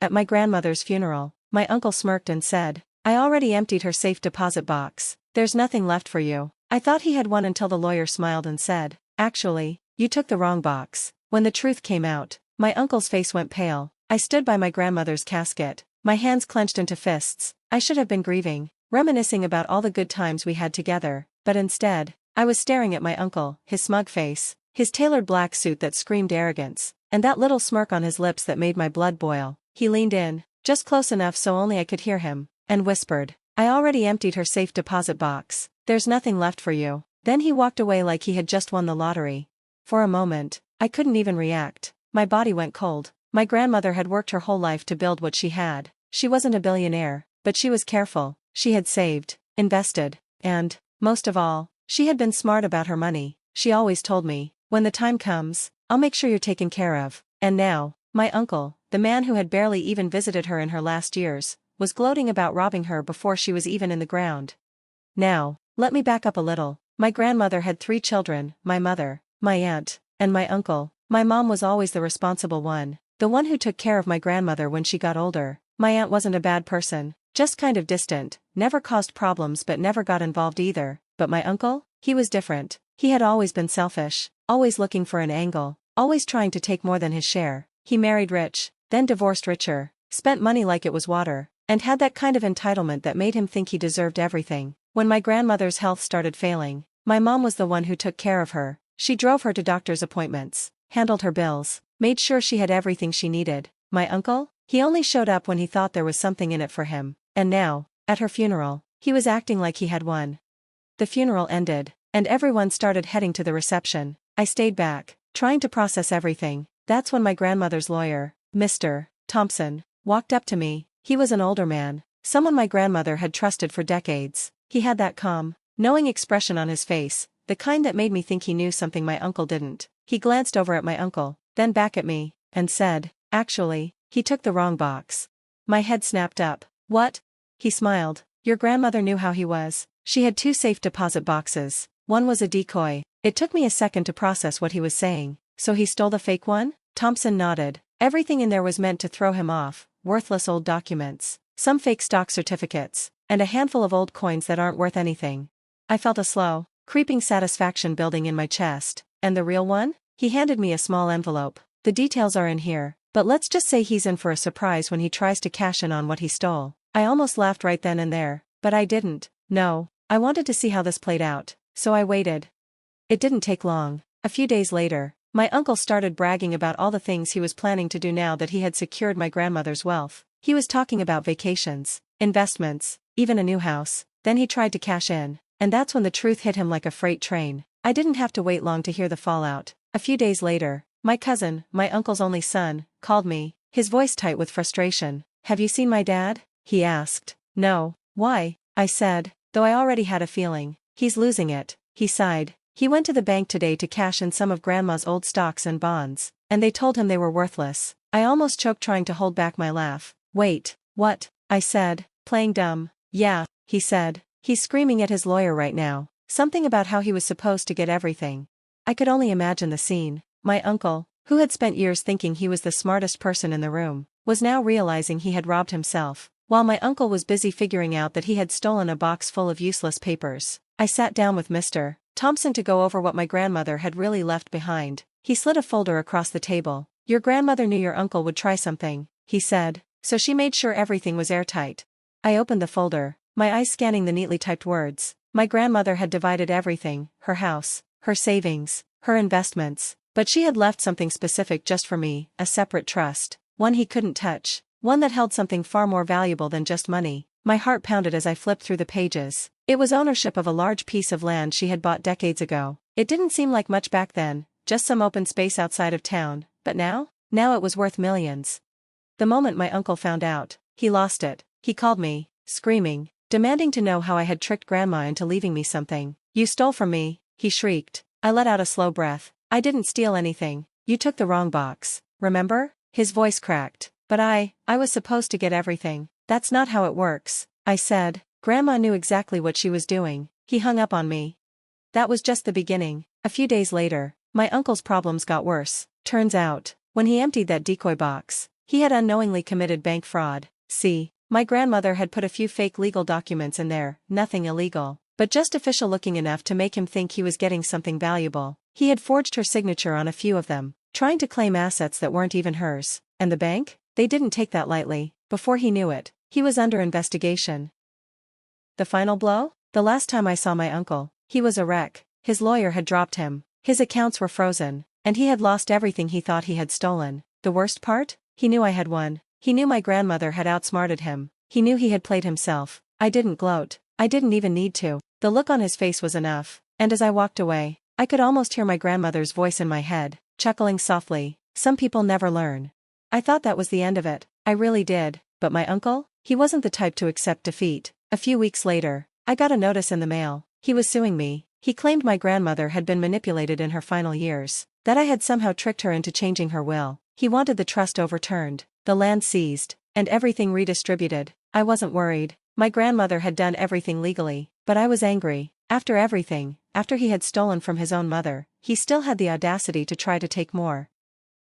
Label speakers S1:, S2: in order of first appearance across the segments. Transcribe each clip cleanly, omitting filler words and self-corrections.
S1: At my grandmother's funeral, my uncle smirked and said, "I already emptied her safe deposit box. There's nothing left for you." I thought he had won until the lawyer smiled and said, "Actually, you took the wrong box." When the truth came out, my uncle's face went pale. I stood by my grandmother's casket, my hands clenched into fists. I should have been grieving, reminiscing about all the good times we had together, but instead, I was staring at my uncle, his smug face, his tailored black suit that screamed arrogance, and that little smirk on his lips that made my blood boil. He leaned in, just close enough so only I could hear him, and whispered, "I already emptied her safe deposit box. There's nothing left for you." Then he walked away like he had just won the lottery. For a moment, I couldn't even react. My body went cold. My grandmother had worked her whole life to build what she had. She wasn't a billionaire, but she was careful. She had saved, invested, and, most of all, she had been smart about her money. She always told me, "When the time comes, I'll make sure you're taken care of." And now, my uncle, the man who had barely even visited her in her last years, was gloating about robbing her before she was even in the ground. Now, let me back up a little. My grandmother had 3 children, my mother, my aunt, and my uncle. My mom was always the responsible one, the one who took care of my grandmother when she got older. My aunt wasn't a bad person, just kind of distant, never caused problems but never got involved either. But my uncle? He was different. He had always been selfish, always looking for an angle, always trying to take more than his share. He married rich, then divorced richer, spent money like it was water, and had that kind of entitlement that made him think he deserved everything. When my grandmother's health started failing, my mom was the one who took care of her. She drove her to doctor's appointments, handled her bills, made sure she had everything she needed. My uncle? He only showed up when he thought there was something in it for him. And now, at her funeral, he was acting like he had won. The funeral ended, and everyone started heading to the reception. I stayed back, trying to process everything. That's when my grandmother's lawyer, Mr. Thompson, walked up to me. He was an older man, someone my grandmother had trusted for decades. He had that calm, knowing expression on his face, the kind that made me think he knew something my uncle didn't. He glanced over at my uncle, then back at me, and said, "Actually, he took the wrong box." My head snapped up. "What?" He smiled. "Your grandmother knew how he was. She had 2 safe deposit boxes. One was a decoy." It took me a second to process what he was saying. "So he stole the fake one?" Thompson nodded. "Everything in there was meant to throw him off. Worthless old documents, some fake stock certificates, and a handful of old coins that aren't worth anything." I felt a slow, creeping satisfaction building in my chest. "And the real one?" He handed me a small envelope. "The details are in here, but let's just say he's in for a surprise when he tries to cash in on what he stole." I almost laughed right then and there, but I didn't. No, I wanted to see how this played out, so I waited. It didn't take long. A few days later, my uncle started bragging about all the things he was planning to do now that he had secured my grandmother's wealth. He was talking about vacations, investments, even a new house. Then he tried to cash in, and that's when the truth hit him like a freight train. I didn't have to wait long to hear the fallout. A few days later, my cousin, my uncle's only son, called me, his voice tight with frustration. "Have you seen my dad?" he asked. "No." "Why?" I said, though I already had a feeling. "He's losing it." He sighed. "He went to the bank today to cash in some of Grandma's old stocks and bonds, and they told him they were worthless." I almost choked trying to hold back my laugh. "Wait, what?" I said, playing dumb. "Yeah," he said. "He's screaming at his lawyer right now. Something about how he was supposed to get everything." I could only imagine the scene. My uncle, who had spent years thinking he was the smartest person in the room, was now realizing he had robbed himself, while my uncle was busy figuring out that he had stolen a box full of useless papers. I sat down with Mr. Thompson to go over what my grandmother had really left behind. He slid a folder across the table. "Your grandmother knew your uncle would try something," he said, "so she made sure everything was airtight." I opened the folder, my eyes scanning the neatly typed words. My grandmother had divided everything, her house, her savings, her investments, but she had left something specific just for me, a separate trust, one he couldn't touch, one that held something far more valuable than just money. My heart pounded as I flipped through the pages. It was ownership of a large piece of land she had bought decades ago. It didn't seem like much back then, just some open space outside of town, but now? Now it was worth millions. The moment my uncle found out, he lost it. He called me, screaming, demanding to know how I had tricked Grandma into leaving me something. "You stole from me," he shrieked. I let out a slow breath. "I didn't steal anything. You took the wrong box, remember?" His voice cracked. "But I was supposed to get everything." "That's not how it works," I said. "Grandma knew exactly what she was doing." He hung up on me. That was just the beginning. A few days later, my uncle's problems got worse. Turns out, when he emptied that decoy box, He had unknowingly committed bank fraud. See, my grandmother had put a few fake legal documents in there, nothing illegal, but just official looking enough to make him think he was getting something valuable. He had forged her signature on a few of them, trying to claim assets that weren't even hers. And the bank? They didn't take that lightly. Before he knew it, he was under investigation. The final blow? The last time I saw my uncle, he was a wreck. His lawyer had dropped him. His accounts were frozen, and he had lost everything he thought he had stolen. The worst part? He knew I had won. He knew my grandmother had outsmarted him. He knew he had played himself. I didn't gloat. I didn't even need to. The look on his face was enough. And as I walked away, I could almost hear my grandmother's voice in my head, chuckling softly. Some people never learn. I thought that was the end of it. I really did. But my uncle? He wasn't the type to accept defeat. A few weeks later, I got a notice in the mail. He was suing me. He claimed my grandmother had been manipulated in her final years, that I had somehow tricked her into changing her will. He wanted the trust overturned, the land seized, and everything redistributed. I wasn't worried. My grandmother had done everything legally, but I was angry. After everything, after he had stolen from his own mother, he still had the audacity to try to take more.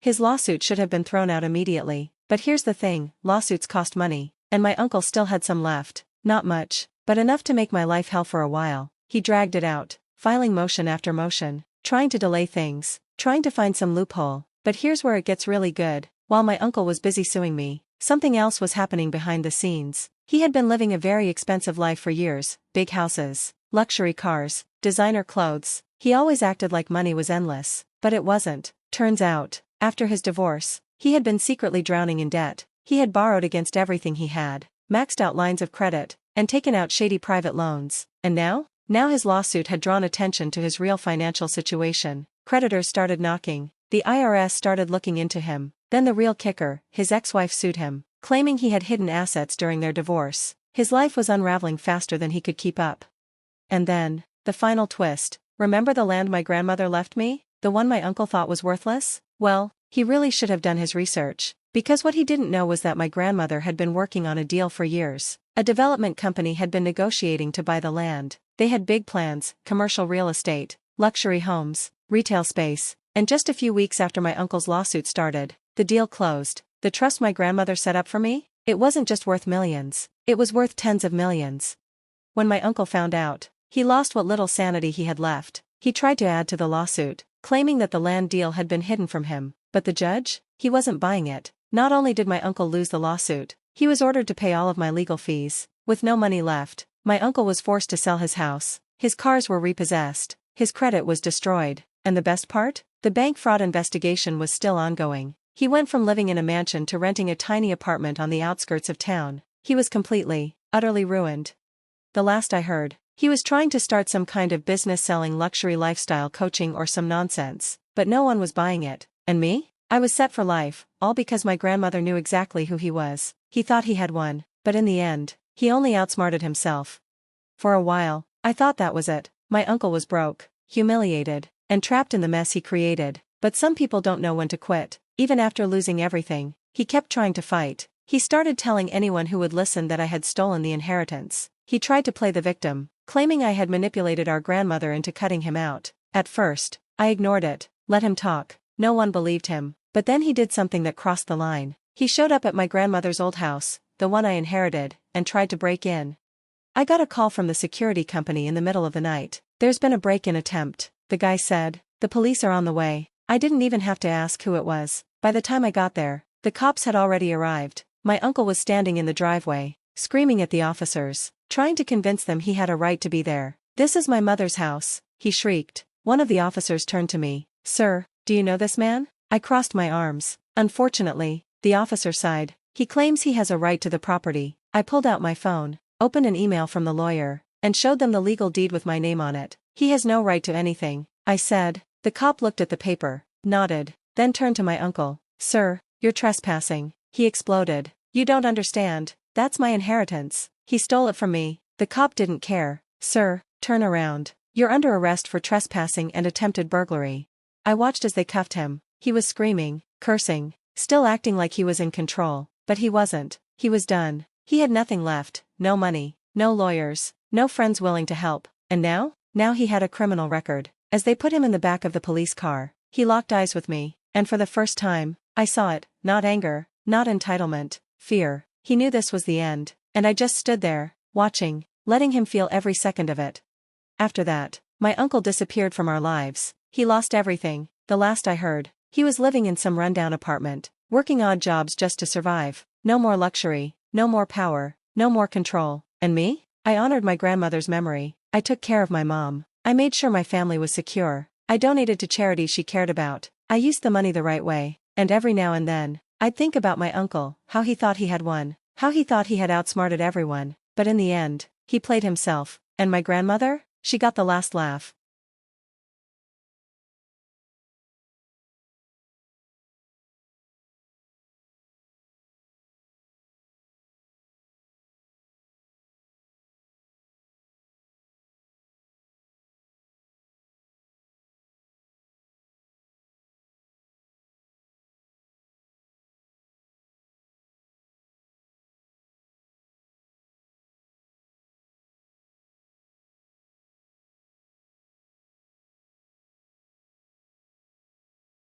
S1: His lawsuit should have been thrown out immediately, but here's the thing, lawsuits cost money, and my uncle still had some left. Not much, but enough to make my life hell for a while. He dragged it out, filing motion after motion, trying to delay things, trying to find some loophole. But here's where it gets really good. While my uncle was busy suing me, something else was happening behind the scenes. He had been living a very expensive life for years, big houses, luxury cars, designer clothes. He always acted like money was endless, but it wasn't. Turns out, after his divorce, he had been secretly drowning in debt. He had borrowed against everything he had, maxed out lines of credit, and taken out shady private loans. And now his lawsuit had drawn attention to his real financial situation. Creditors started knocking. The IRS started looking into him. Then the real kicker, his ex-wife sued him, claiming he had hidden assets during their divorce. His life was unraveling faster than he could keep up. And then, the final twist. Remember the land my grandmother left me? The one my uncle thought was worthless? Well, he really should have done his research. Because what he didn't know was that my grandmother had been working on a deal for years. A development company had been negotiating to buy the land. They had big plans, commercial real estate, luxury homes, retail space, and just a few weeks after my uncle's lawsuit started, the deal closed. The trust my grandmother set up for me? It wasn't just worth millions, it was worth tens of millions. When my uncle found out, he lost what little sanity he had left. He tried to add to the lawsuit, claiming that the land deal had been hidden from him. But the judge? He wasn't buying it. Not only did my uncle lose the lawsuit, he was ordered to pay all of my legal fees. With no money left, my uncle was forced to sell his house. His cars were repossessed. His credit was destroyed. And the best part? The bank fraud investigation was still ongoing. He went from living in a mansion to renting a tiny apartment on the outskirts of town. He was completely, utterly ruined. The last I heard, he was trying to start some kind of business selling luxury lifestyle coaching or some nonsense, but no one was buying it. And me? I was set for life, all because my grandmother knew exactly who he was. He thought he had won, but in the end, he only outsmarted himself. For a while, I thought that was it. My uncle was broke, humiliated, and trapped in the mess he created. But some people don't know when to quit. Even after losing everything, he kept trying to fight. He started telling anyone who would listen that I had stolen the inheritance. He tried to play the victim, claiming I had manipulated our grandmother into cutting him out. At first, I ignored it, let him talk. No one believed him. But then he did something that crossed the line. He showed up at my grandmother's old house, the one I inherited, and tried to break in. I got a call from the security company in the middle of the night. There's been a break-in attempt, the guy said. The police are on the way. I didn't even have to ask who it was. By the time I got there, the cops had already arrived. My uncle was standing in the driveway, screaming at the officers, trying to convince them he had a right to be there. "This is my mother's house," he shrieked. One of the officers turned to me. "Sir, do you know this man?" I crossed my arms. "Unfortunately," the officer sighed. "He claims he has a right to the property." I pulled out my phone, opened an email from the lawyer, and showed them the legal deed with my name on it. "He has no right to anything," I said. The cop looked at the paper, nodded, then turned to my uncle. "Sir, you're trespassing," he exploded. "You don't understand. That's my inheritance. He stole it from me." The cop didn't care. "Sir, turn around. You're under arrest for trespassing and attempted burglary." I watched as they cuffed him. He was screaming, cursing, still acting like he was in control, but he wasn't. He was done. He had nothing left, no money, no lawyers, no friends willing to help. And now? Now he had a criminal record. As they put him in the back of the police car, he locked eyes with me, and for the first time, I saw it, not anger, not entitlement, fear. He knew this was the end, and I just stood there, watching, letting him feel every second of it. After that, my uncle disappeared from our lives. He lost everything, the last I heard. He was living in some rundown apartment, working odd jobs just to survive. No more luxury, no more power, no more control. And me? I honored my grandmother's memory. I took care of my mom. I made sure my family was secure. I donated to charities she cared about. I used the money the right way. And every now and then, I'd think about my uncle, how he thought he had won, how he thought he had outsmarted everyone, but in the end, he played himself. And my grandmother? She got the last laugh.